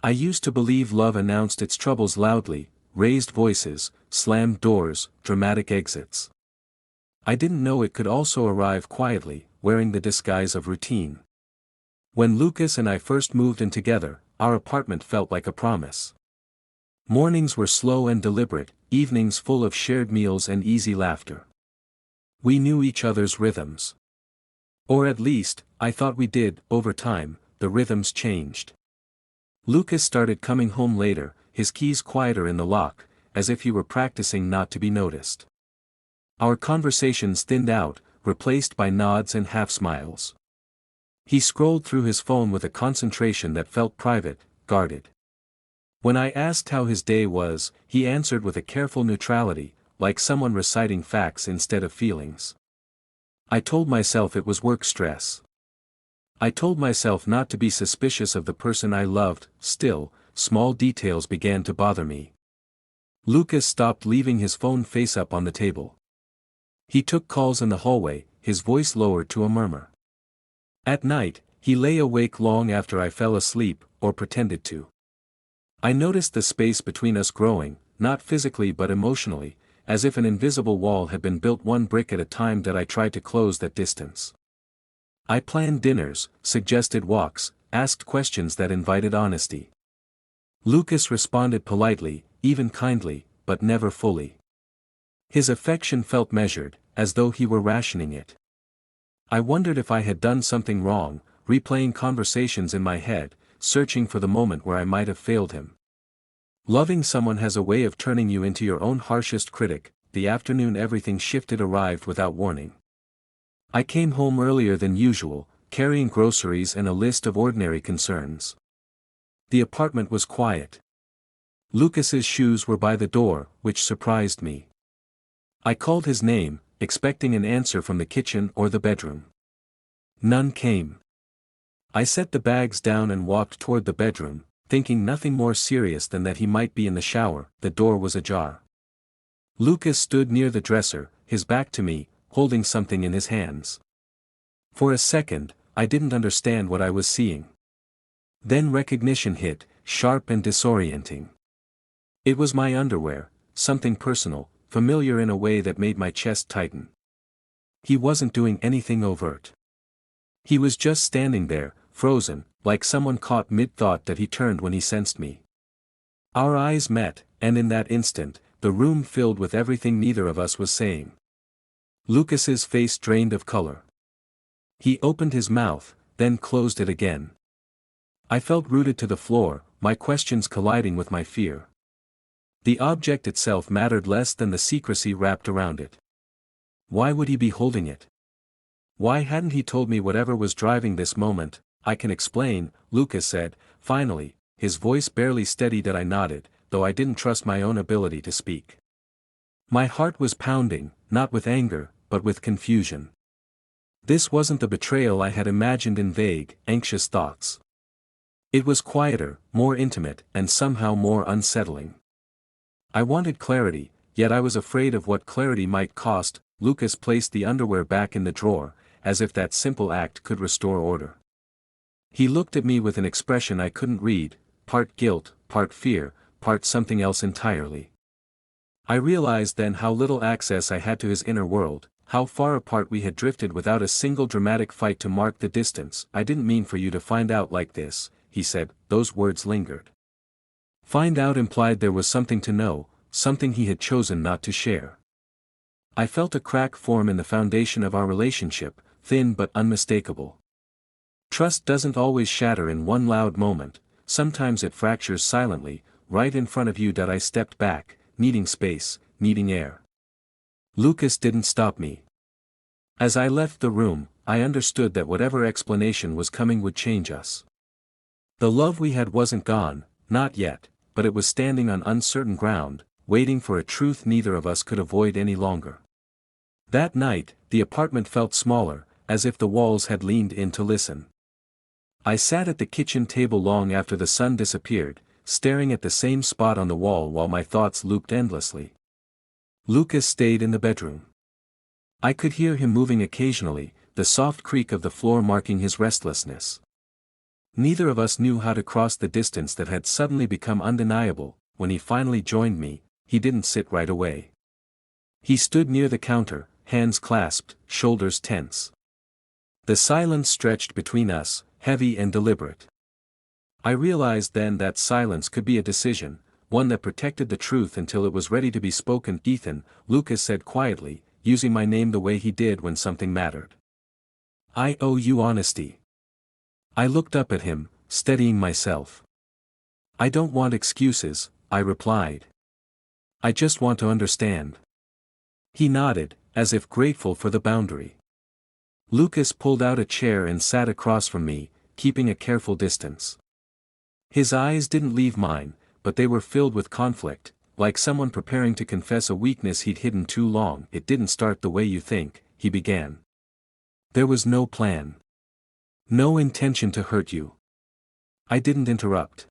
I used to believe love announced its troubles loudly, raised voices, slammed doors, dramatic exits. I didn't know it could also arrive quietly, wearing the disguise of routine. When Lucas and I first moved in together, our apartment felt like a promise. Mornings were slow and deliberate, evenings full of shared meals and easy laughter. We knew each other's rhythms. Or at least, I thought we did. Over time, the rhythms changed. Lucas started coming home later, his keys quieter in the lock, as if he were practicing not to be noticed. Our conversations thinned out, replaced by nods and half-smiles. He scrolled through his phone with a concentration that felt private, guarded. When I asked how his day was, he answered with a careful neutrality, like someone reciting facts instead of feelings. I told myself it was work stress. I told myself not to be suspicious of the person I loved. Still, small details began to bother me. Lucas stopped leaving his phone face up on the table. He took calls in the hallway, his voice lowered to a murmur. At night, he lay awake long after I fell asleep, or pretended to. I noticed the space between us growing, not physically but emotionally, as if an invisible wall had been built one brick at a time that I tried to close that distance. I planned dinners, suggested walks, asked questions that invited honesty. Lucas responded politely, even kindly, but never fully. His affection felt measured, as though he were rationing it. I wondered if I had done something wrong, replaying conversations in my head, searching for the moment where I might have failed him. Loving someone has a way of turning you into your own harshest critic. The afternoon everything shifted arrived without warning. I came home earlier than usual, carrying groceries and a list of ordinary concerns. The apartment was quiet. Lucas's shoes were by the door, which surprised me. I called his name, expecting an answer from the kitchen or the bedroom. None came. I set the bags down and walked toward the bedroom, thinking nothing more serious than that he might be in the shower. The door was ajar. Lucas stood near the dresser, his back to me, holding something in his hands. For a second, I didn't understand what I was seeing. Then recognition hit, sharp and disorienting. It was my underwear, something personal, familiar in a way that made my chest tighten. He wasn't doing anything overt. He was just standing there, frozen, like someone caught mid-thought that he turned when he sensed me. Our eyes met, and in that instant, the room filled with everything neither of us was saying. Lucas's face drained of color. He opened his mouth, then closed it again. I felt rooted to the floor, my questions colliding with my fear. The object itself mattered less than the secrecy wrapped around it. Why would he be holding it? Why hadn't he told me whatever was driving this moment? I can explain, Lucas said, finally, his voice barely steadied. I nodded, though I didn't trust my own ability to speak. My heart was pounding, not with anger, but with confusion. This wasn't the betrayal I had imagined in vague, anxious thoughts. It was quieter, more intimate, and somehow more unsettling. I wanted clarity, yet I was afraid of what clarity might cost. Lucas placed the underwear back in the drawer, as if that simple act could restore order. He looked at me with an expression I couldn't read, part guilt, part fear, part something else entirely. I realized then how little access I had to his inner world, how far apart we had drifted without a single dramatic fight to mark the distance. I didn't mean for you to find out like this, he said. Those words lingered. Find out implied there was something to know, something he had chosen not to share. I felt a crack form in the foundation of our relationship, thin but unmistakable. Trust doesn't always shatter in one loud moment, sometimes it fractures silently, right in front of you. I stepped back, needing space, needing air. Lucas didn't stop me. As I left the room, I understood that whatever explanation was coming would change us. The love we had wasn't gone, not yet, but it was standing on uncertain ground, waiting for a truth neither of us could avoid any longer. That night, the apartment felt smaller, as if the walls had leaned in to listen. I sat at the kitchen table long after the sun disappeared, staring at the same spot on the wall while my thoughts looped endlessly. Lucas stayed in the bedroom. I could hear him moving occasionally, the soft creak of the floor marking his restlessness. Neither of us knew how to cross the distance that had suddenly become undeniable. When he finally joined me, he didn't sit right away. He stood near the counter, hands clasped, shoulders tense. The silence stretched between us, heavy and deliberate. I realized then that silence could be a decision, one that protected the truth until it was ready to be spoken. "Ethan," Lucas said quietly, using my name the way he did when something mattered. "I owe you honesty." I looked up at him, steadying myself. "I don't want excuses," I replied. "I just want to understand." He nodded, as if grateful for the boundary. Lucas pulled out a chair and sat across from me, keeping a careful distance. His eyes didn't leave mine, but they were filled with conflict, like someone preparing to confess a weakness he'd hidden too long. "It didn't start the way you think," he began. "There was no plan. No intention to hurt you." I didn't interrupt.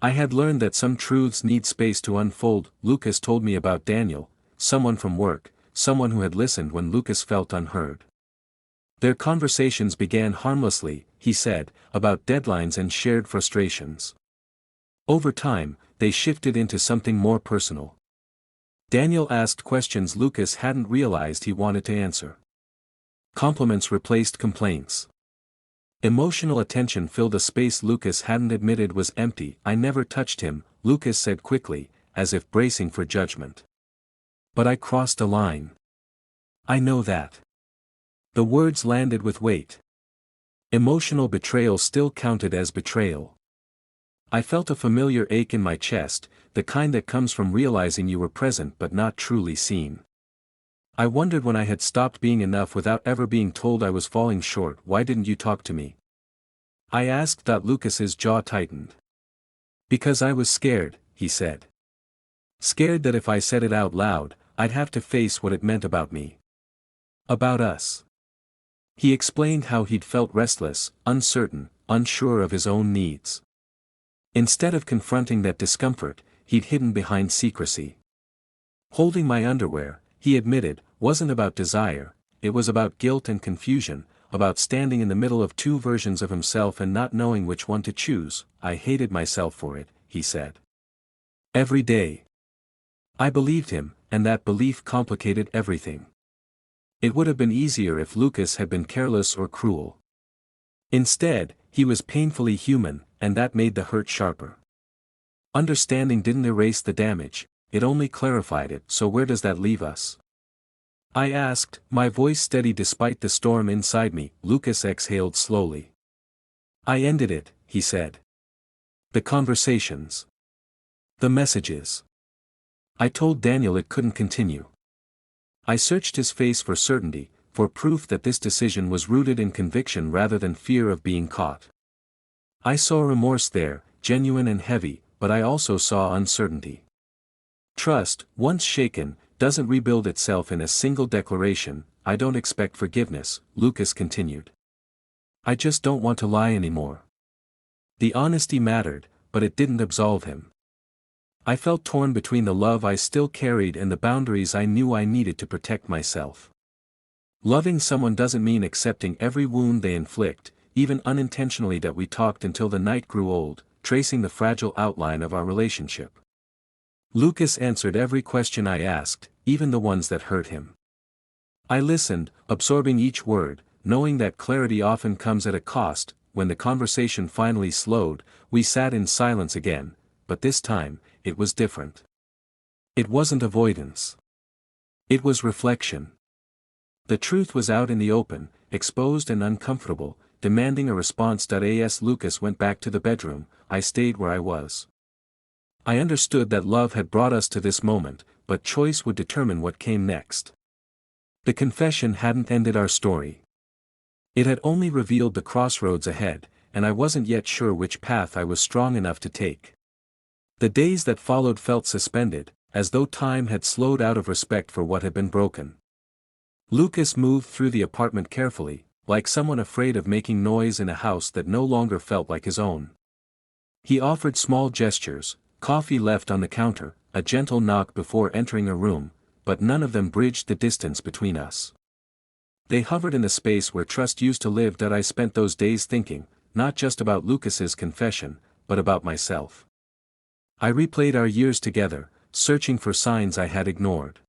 I had learned that some truths need space to unfold. Lucas told me about Daniel, someone from work, someone who had listened when Lucas felt unheard. Their conversations began harmlessly, he said, about deadlines and shared frustrations. Over time, they shifted into something more personal. Daniel asked questions Lucas hadn't realized he wanted to answer. Compliments replaced complaints. Emotional attention filled a space Lucas hadn't admitted was empty. "I never touched him," Lucas said quickly, as if bracing for judgment. "But I crossed a line. I know that." The words landed with weight. Emotional betrayal still counted as betrayal. I felt a familiar ache in my chest, the kind that comes from realizing you were present but not truly seen. I wondered when I had stopped being enough without ever being told I was falling short. "Why didn't you talk to me?" I asked. Lucas's jaw tightened. "Because I was scared," he said. "Scared that if I said it out loud, I'd have to face what it meant about me. About us." He explained how he'd felt restless, uncertain, unsure of his own needs. Instead of confronting that discomfort, he'd hidden behind secrecy. Holding my underwear, he admitted, wasn't about desire, it was about guilt and confusion, about standing in the middle of two versions of himself and not knowing which one to choose. "I hated myself for it," he said. "Every day." I believed him, and that belief complicated everything. It would have been easier if Lucas had been careless or cruel. Instead, he was painfully human, and that made the hurt sharper. Understanding didn't erase the damage, it only clarified it. "So where does that leave us?" I asked, my voice steady despite the storm inside me. Lucas exhaled slowly. "I ended it," he said. "The conversations. The messages. I told Daniel it couldn't continue." I searched his face for certainty, for proof that this decision was rooted in conviction rather than fear of being caught. I saw remorse there, genuine and heavy, but I also saw uncertainty. Trust, once shaken, doesn't rebuild itself in a single declaration. "I don't expect forgiveness," Lucas continued. "I just don't want to lie anymore." The honesty mattered, but it didn't absolve him. I felt torn between the love I still carried and the boundaries I knew I needed to protect myself. Loving someone doesn't mean accepting every wound they inflict, even unintentionally. That we talked until the night grew old, tracing the fragile outline of our relationship. Lucas answered every question I asked, even the ones that hurt him. I listened, absorbing each word, knowing that clarity often comes at a cost. When the conversation finally slowed, we sat in silence again, but this time, it was different. It wasn't avoidance. It was reflection. The truth was out in the open, exposed and uncomfortable, demanding a response. As Lucas went back to the bedroom, I stayed where I was. I understood that love had brought us to this moment, but choice would determine what came next. The confession hadn't ended our story. It had only revealed the crossroads ahead, and I wasn't yet sure which path I was strong enough to take. The days that followed felt suspended, as though time had slowed out of respect for what had been broken. Lucas moved through the apartment carefully, like someone afraid of making noise in a house that no longer felt like his own. He offered small gestures, coffee left on the counter, a gentle knock before entering a room, but none of them bridged the distance between us. They hovered in the space where trust used to live. I spent those days thinking, not just about Lucas's confession, but about myself. I replayed our years together, searching for signs I had ignored.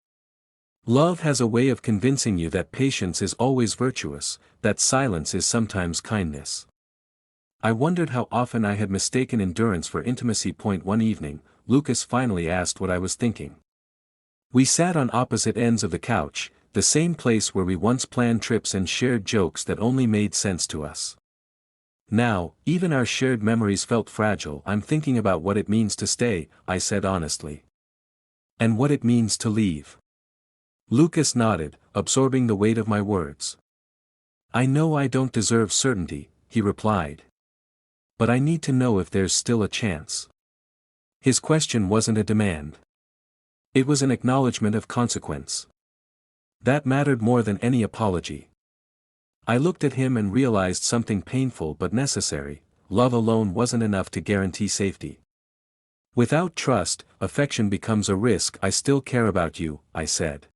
Love has a way of convincing you that patience is always virtuous, that silence is sometimes kindness. I wondered how often I had mistaken endurance for intimacy. One evening, Lucas finally asked what I was thinking. We sat on opposite ends of the couch, the same place where we once planned trips and shared jokes that only made sense to us. Now, even our shared memories felt fragile. I'm thinking about what it means to stay, I said honestly. And what it means to leave. Lucas nodded, absorbing the weight of my words. I know I don't deserve certainty, he replied. But I need to know if there's still a chance. His question wasn't a demand. It was an acknowledgement of consequence. That mattered more than any apology. I looked at him and realized something painful but necessary: love alone wasn't enough to guarantee safety. Without trust, affection becomes a risk. I still care about you, I said.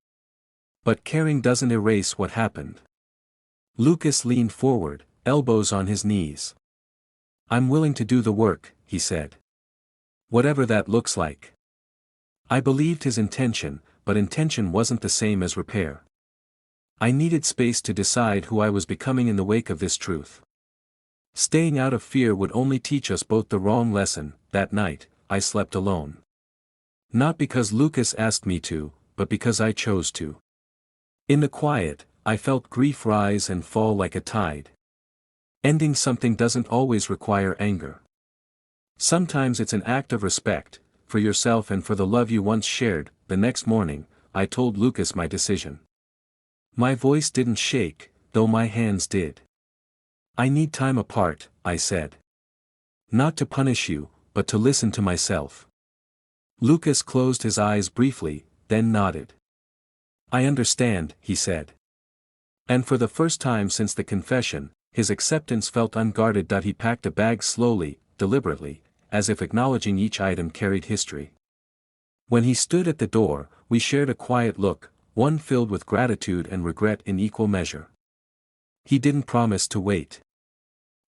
But caring doesn't erase what happened. Lucas leaned forward, elbows on his knees. I'm willing to do the work, he said. Whatever that looks like. I believed his intention, but intention wasn't the same as repair. I needed space to decide who I was becoming in the wake of this truth. Staying out of fear would only teach us both the wrong lesson. That night, I slept alone. Not because Lucas asked me to, but because I chose to. In the quiet, I felt grief rise and fall like a tide. Ending something doesn't always require anger. Sometimes it's an act of respect, for yourself and for the love you once shared. The next morning, I told Lucas my decision. My voice didn't shake, though my hands did. I need time apart, I said. Not to punish you, but to listen to myself. Lucas closed his eyes briefly, then nodded. I understand, he said. And for the first time since the confession, his acceptance felt unguarded. He packed a bag slowly, deliberately, as if acknowledging each item carried history. When he stood at the door, we shared a quiet look, one filled with gratitude and regret in equal measure. He didn't promise to wait.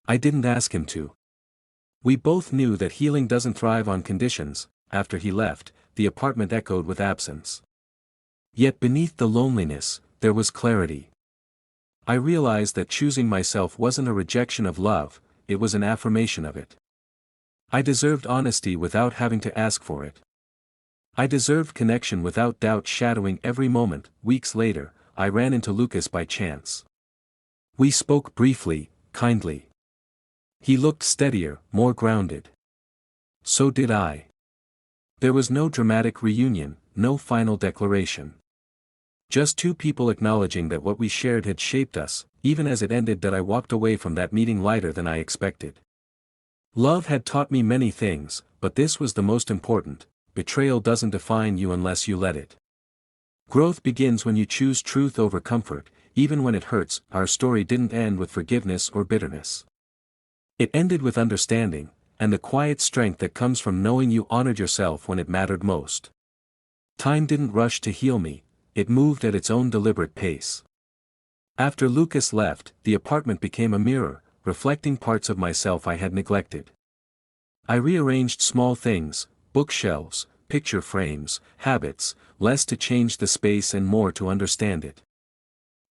I didn't ask him to. We both knew that healing doesn't thrive on conditions. After he left, the apartment echoed with absence. Yet beneath the loneliness, there was clarity. I realized that choosing myself wasn't a rejection of love, it was an affirmation of it. I deserved honesty without having to ask for it. I deserved connection without doubt shadowing every moment. Weeks later, I ran into Lucas by chance. We spoke briefly, kindly. He looked steadier, more grounded. So did I. There was no dramatic reunion, no final declaration. Just two people acknowledging that what we shared had shaped us. Even as it ended, I walked away from that meeting lighter than I expected. Love had taught me many things, but this was the most important: betrayal doesn't define you unless you let it. Growth begins when you choose truth over comfort, even when it hurts. Our story didn't end with forgiveness or bitterness. It ended with understanding, and the quiet strength that comes from knowing you honored yourself when it mattered most. Time didn't rush to heal me. It moved at its own deliberate pace. After Lucas left, the apartment became a mirror, reflecting parts of myself I had neglected. I rearranged small things, bookshelves, picture frames, habits, less to change the space and more to understand it.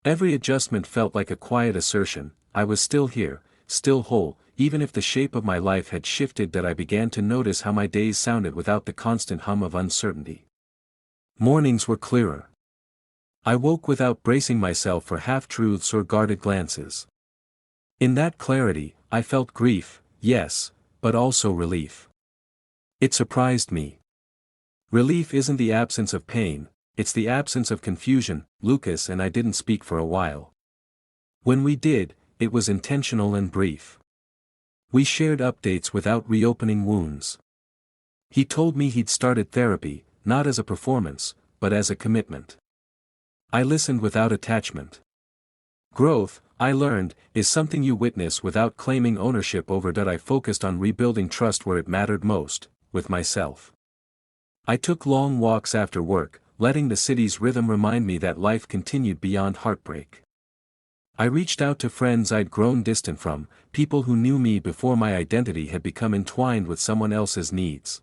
Every adjustment felt like a quiet assertion: I was still here, still whole, even if the shape of my life had shifted. I began to notice how my days sounded without the constant hum of uncertainty. Mornings were clearer. I woke without bracing myself for half-truths or guarded glances. In that clarity, I felt grief, yes, but also relief. It surprised me. Relief isn't the absence of pain, it's the absence of confusion. Lucas and I didn't speak for a while. When we did, it was intentional and brief. We shared updates without reopening wounds. He told me he'd started therapy, not as a performance, but as a commitment. I listened without attachment. Growth, I learned, is something you witness without claiming ownership over it. I focused on rebuilding trust where it mattered most, with myself. I took long walks after work, letting the city's rhythm remind me that life continued beyond heartbreak. I reached out to friends I'd grown distant from, people who knew me before my identity had become entwined with someone else's needs.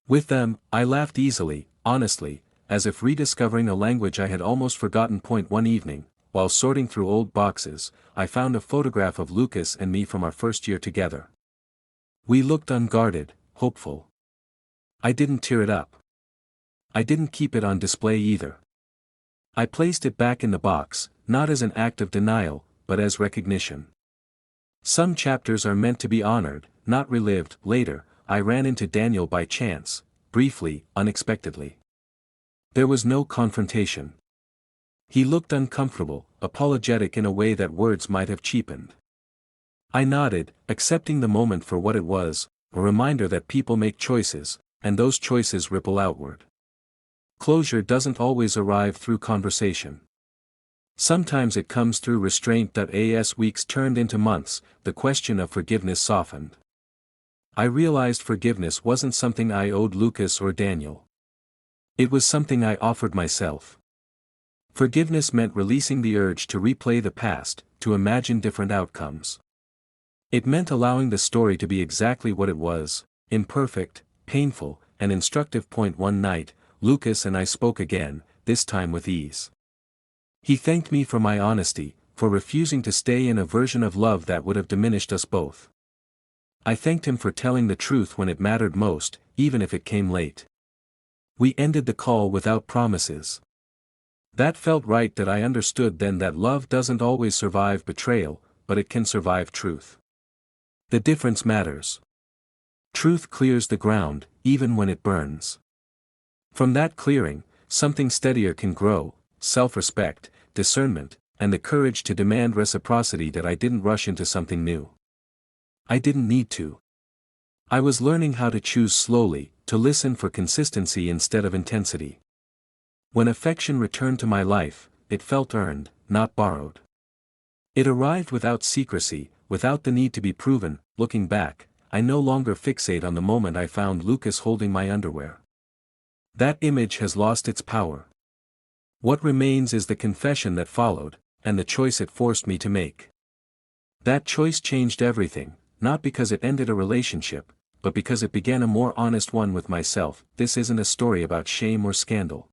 With them, I laughed easily, honestly, as if rediscovering a language I had almost forgotten. One evening, while sorting through old boxes, I found a photograph of Lucas and me from our first year together. We looked unguarded, hopeful. I didn't tear it up. I didn't keep it on display either. I placed it back in the box, not as an act of denial, but as recognition. Some chapters are meant to be honored, not relived. Later, I ran into Daniel by chance, briefly, unexpectedly. There was no confrontation. He looked uncomfortable, apologetic in a way that words might have cheapened. I nodded, accepting the moment for what it was, a reminder that people make choices, and those choices ripple outward. Closure doesn't always arrive through conversation. Sometimes it comes through restraint. As weeks turned into months, the question of forgiveness softened. I realized forgiveness wasn't something I owed Lucas or Daniel. It was something I offered myself. Forgiveness meant releasing the urge to replay the past, to imagine different outcomes. It meant allowing the story to be exactly what it was, imperfect, painful, and instructive. One night, Lucas and I spoke again, this time with ease. He thanked me for my honesty, for refusing to stay in a version of love that would have diminished us both. I thanked him for telling the truth when it mattered most, even if it came late. We ended the call without promises. That felt right. I understood then that love doesn't always survive betrayal, but it can survive truth. The difference matters. Truth clears the ground, even when it burns. From that clearing, something steadier can grow, self-respect, discernment, and the courage to demand reciprocity. I didn't rush into something new. I didn't need to. I was learning how to choose slowly, to listen for consistency instead of intensity. When affection returned to my life, it felt earned, not borrowed. It arrived without secrecy, without the need to be proven. Looking back, I no longer fixate on the moment I found Lucas holding my underwear. That image has lost its power. What remains is the confession that followed, and the choice it forced me to make. That choice changed everything, not because it ended a relationship, but because it began a more honest one with myself. This isn't a story about shame or scandal.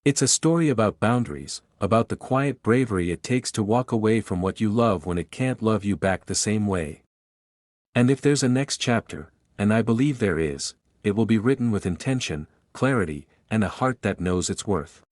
It's a story about boundaries, about the quiet bravery it takes to walk away from what you love when it can't love you back the same way. And if there's a next chapter, and I believe there is, it will be written with intention, clarity, and a heart that knows its worth.